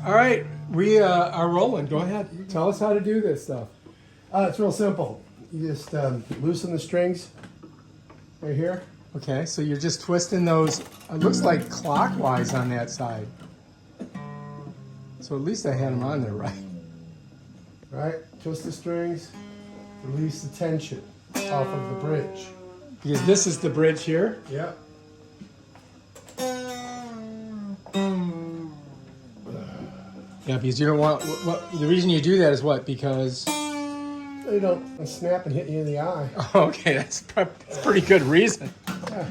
All right, we are rolling. Go ahead. Tell us how to do this stuff. It's real simple. You just loosen the strings right here. Okay, so you're just twisting those, it looks like clockwise on that side. So at least I had them on there right. Right? Twist the strings, release the tension off of the bridge. Because this is the bridge here. Yep. Yeah, because you don't want, the reason you do that is what? Because, They don't snap and hit you in the eye. okay, that's a pretty good reason. Yeah.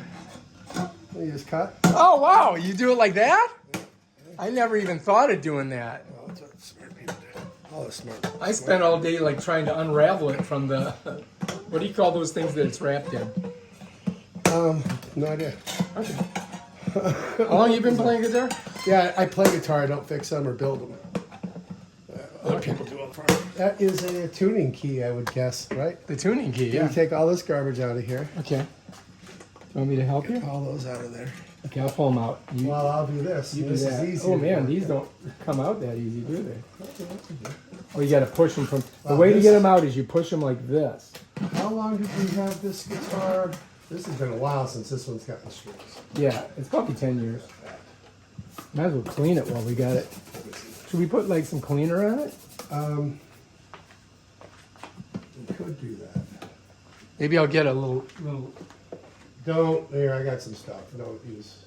You just cut. Oh, wow, you do it like that? I never even thought of doing that. Oh, that's what smart people do. All the smart. I spent all day like trying to unravel it from the, what do you call those things that it's wrapped in? No idea. Okay. How long you been playing guitar? Yeah, I play guitar. I don't fix them or build them. Other people do them for me. That is a tuning key, I would guess, right? The tuning key, yeah. You take all this garbage out of here. Okay. You want me to help you? All those out of there. Okay, I'll pull them out. You, Well, I'll do this. you do This that. is easy. Oh man, these don't come out that easy, do they? Oh, you got to push them from. The Wow, way to this- get them out is you push them like this. How long did we have this guitar? This has been a while since this one's gotten strings. Yeah, it's probably 10 years. Might as well clean it while we got it. Should we put like some cleaner on it? We could do that. Maybe I'll get a little. Don't. Here, I got some stuff. Don't use.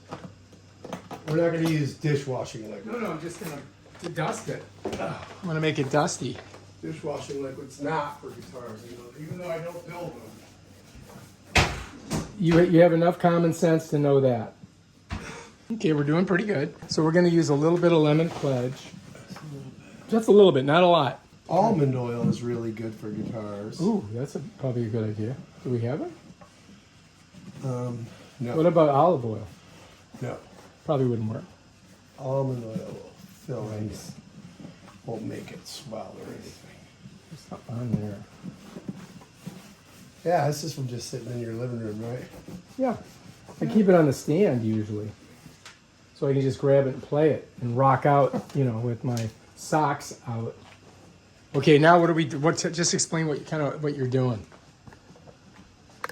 We're not going to use dishwashing liquid. No, I'm just gonna dust it. I'm gonna make it dusty. Dishwashing liquid's not for guitars, even though I don't build them. You have enough common sense to know that. Okay, we're doing pretty good. So we're gonna use a little bit of lemon pledge. Just a little bit, not a lot. Almond oil is really good for guitars. Ooh, that's probably a good idea. Do we have it? No. What about olive oil? No. Probably wouldn't work. Almond oil will fill in. Won't make it swell or anything. It's not on there. Yeah, this is from just sitting in your living room, right? Yeah. I keep it on the stand usually. So I can just grab it and play it and rock out, with my socks out. Okay, now what do we do? Just explain what you're doing.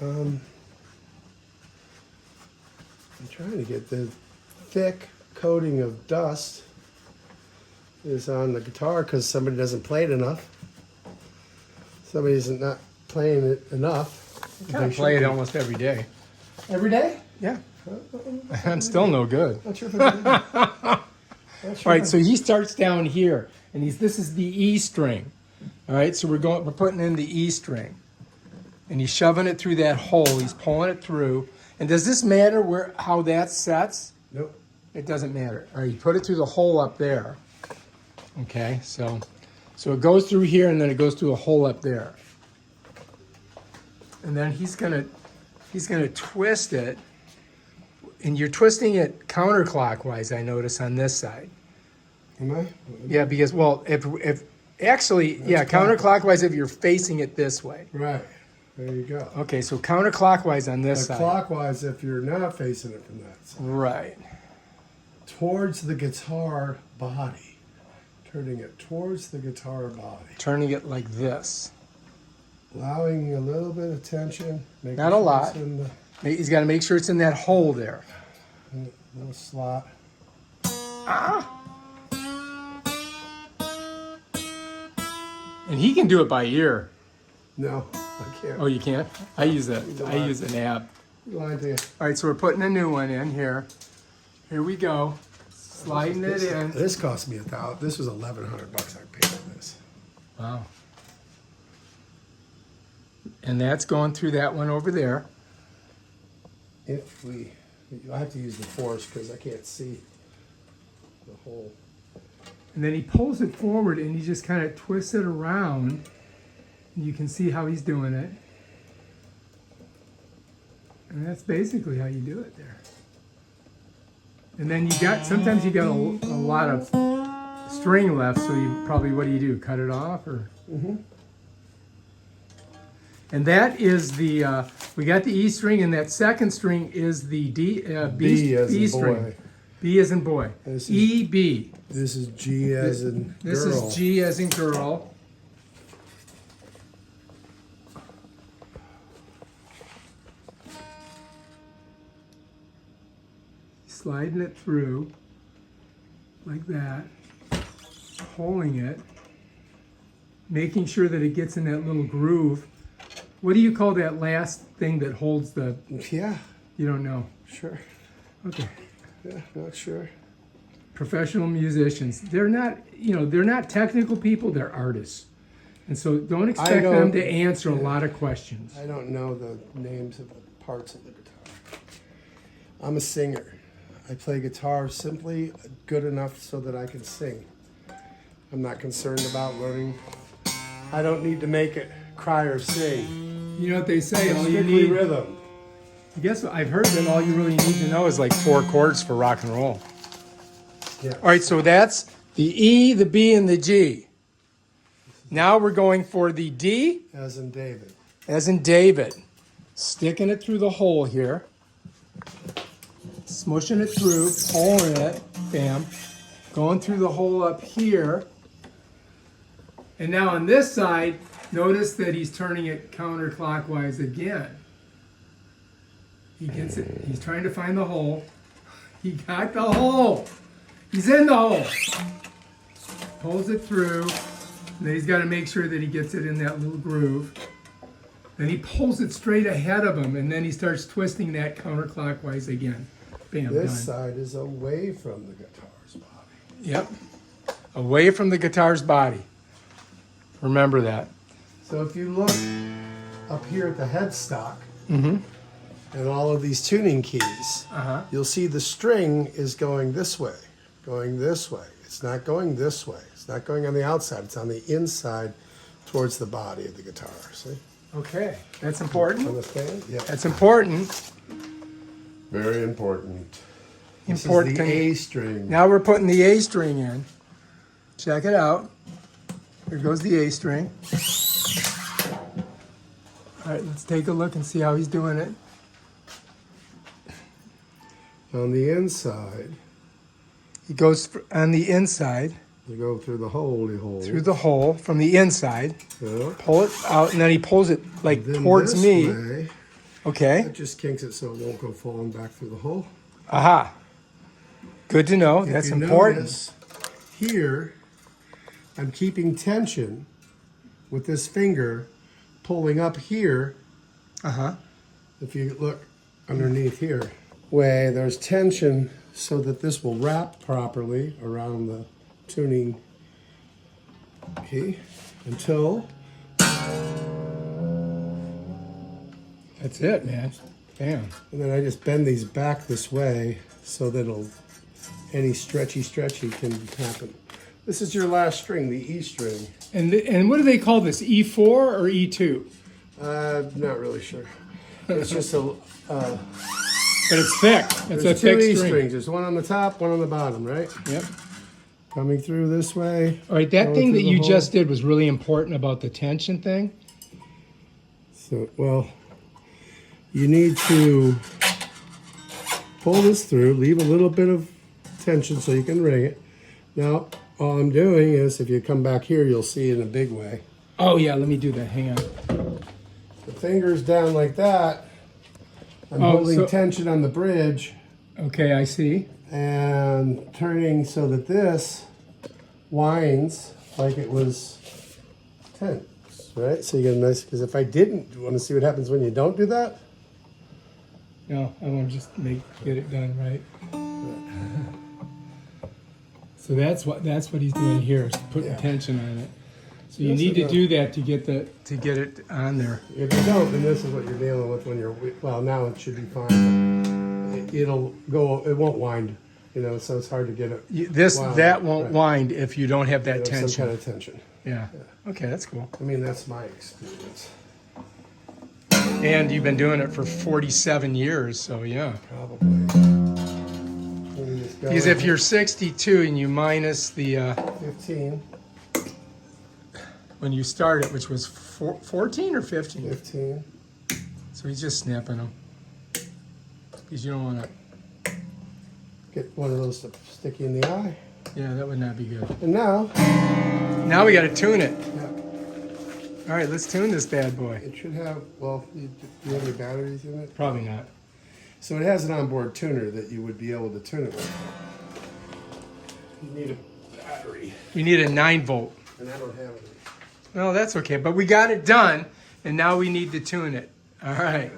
I'm trying to get the thick coating of dust is on the guitar because somebody doesn't play it enough. Somebody's not playing it enough. I play it almost every day. Every day? Yeah. I'm still no good. Not sure if I can do that. Not sure All right, if so he starts down here, and this is the E string. All right, so we're putting in the E string, and he's shoving it through that hole. He's pulling it through. And does this matter how that sets? Nope. It doesn't matter. All right, you put it through the hole up there. Okay, so it goes through here, and then it goes through a hole up there. And then he's gonna twist it, and you're twisting it counterclockwise. I notice on this side. Am I? Yeah, because if actually, counterclockwise if you're facing it this way. Right. There you go. Okay, so counterclockwise on this But side. clockwise if you're not facing it from that side. Right. Towards the guitar body. Turning it towards the guitar body. Turning it like this. Allowing a little bit of tension. Making Not a sure lot. it's in the He's got to make sure it's in that hole there. little slot. And he can do it by ear. No, I can't. Oh, you can't? I use an app. Lying to you. All right, so we're putting a new one in here. Here we go. Sliding it in. This cost me $1,000. This was $1,100 I paid for this. Wow. And that's going through that one over there. I have to use the force because I can't see the hole. And then he pulls it forward and he just kind of twists it around. And you can see how he's doing it. And that's basically how you do it there. And then sometimes you got a lot of string left, so you probably, what do? Cut it off or? Mm-hmm. And that is we got the E string, and that second string is the B as in string. boy. B as in boy. This is- E, B. This is G as in girl. This is G as in girl. Sliding it through like that, pulling it, making sure that it gets in that little groove. What do you call that last thing that holds the, Yeah, you don't know? sure. Okay. Yeah, not sure. Professional musicians. They're not, they're not technical people, they're artists. And so don't expect them to answer a lot of questions. I don't know the names of the parts of the guitar. I'm a singer. I play guitar simply good enough so that I can sing. I'm not concerned about learning. I don't need to make it cry or sing. You know what they say, all you Strictly need, rhythm. I guess I've heard that all you really need to know is like 4 chords for rock and roll. Yeah. All right, so that's the E, the B, and the G. Now we're going for the D, As in David. as in David. Sticking it through the hole here. Smushing it through, pulling it, bam. Going through the hole up here. And now on this side, notice that he's turning it counterclockwise again. He gets it, he's trying to find the hole. He got the hole. He's in the hole. Pulls it through. And then he's got to make sure that he gets it in that little groove. Then he pulls it straight ahead of him, and then he starts twisting that counterclockwise again. Bam, This done. side is away from the guitar's body. Yep. Away from the guitar's body. Remember that. So if you look up here at the headstock Mm-hmm. and all of these tuning keys, Uh-huh. you'll see the string is going this way, going this way. It's not going this way. It's not going on the outside. It's on the inside towards the body of the guitar. See? Okay. That's important. Understand? Yeah. That's important. Very important. This Important is the thing. A string. Now we're putting the A string in. Check it out. Here goes the A string. All right, let's take a look and see how he's doing it. On the inside, He goes on the inside, you go through the holy hole. through the hole from the inside, Yeah. pull it out, and then he pulls it like Then towards this me. way, Okay. it just kinks it so it won't go falling back through the hole. Aha. Good to know. If That's you important. notice, here, I'm keeping tension with this finger pulling up here. Uh-huh. If you look underneath here, way there's tension so that this will wrap properly around the tuning key until That's it, man. Bam. and then I just bend these back this way so that any stretchy can happen. This is your last string, the E string. And what do they call this? E4 or E2? Not really sure. It's just a. But it's thick. It's a There's two thick E string. strings. There's one on the top, one on the bottom, right? Yep. Coming through this way. All right, that Going thing through that the you hole. just did was really important about the tension thing. So, well, you need to pull this through, leave a little bit of tension so you can ring it. Now, all I'm doing is, if you come back here, you'll see it in a big way. Oh yeah, let me do that. Hang on. The finger's down like that. I'm Oh, holding so- tension on the bridge Okay, I see. and turning so that this winds like it was tense, right? So you get a nice, because if I didn't, do you want to see what happens when you don't do that? No, I want to just get it done right. So that's what he's doing here, is putting Yeah. tension on it. So you Yes, need I to know. do that to get it on there. If you don't, then this is what you're dealing with when you're, well, now it should be fine. But it'll go, it won't wind, so it's hard to get it. Wow, That won't right. wind if you don't have that Some tension. kind of tension. Yeah. Okay, that's cool. I mean, that's my experience. And you've been doing it for 47 years, so yeah. Probably. Let me just go Because if in. you're 62 and you minus the 15, when you started, which was 14 or 15, 15. so he's just snapping them because you don't want to. Get one of those to stick you in the eye. Yeah, that would not be good. And now, Now we got to tune it. yeah, All right, let's tune this bad boy. it should have, well, do you have any batteries in it? Probably not. So it has an onboard tuner that you would be able to tune it with. You need a battery. We need a 9-volt. And I don't have any. Well, that's okay, but we got it done, and now we need to tune it. All right.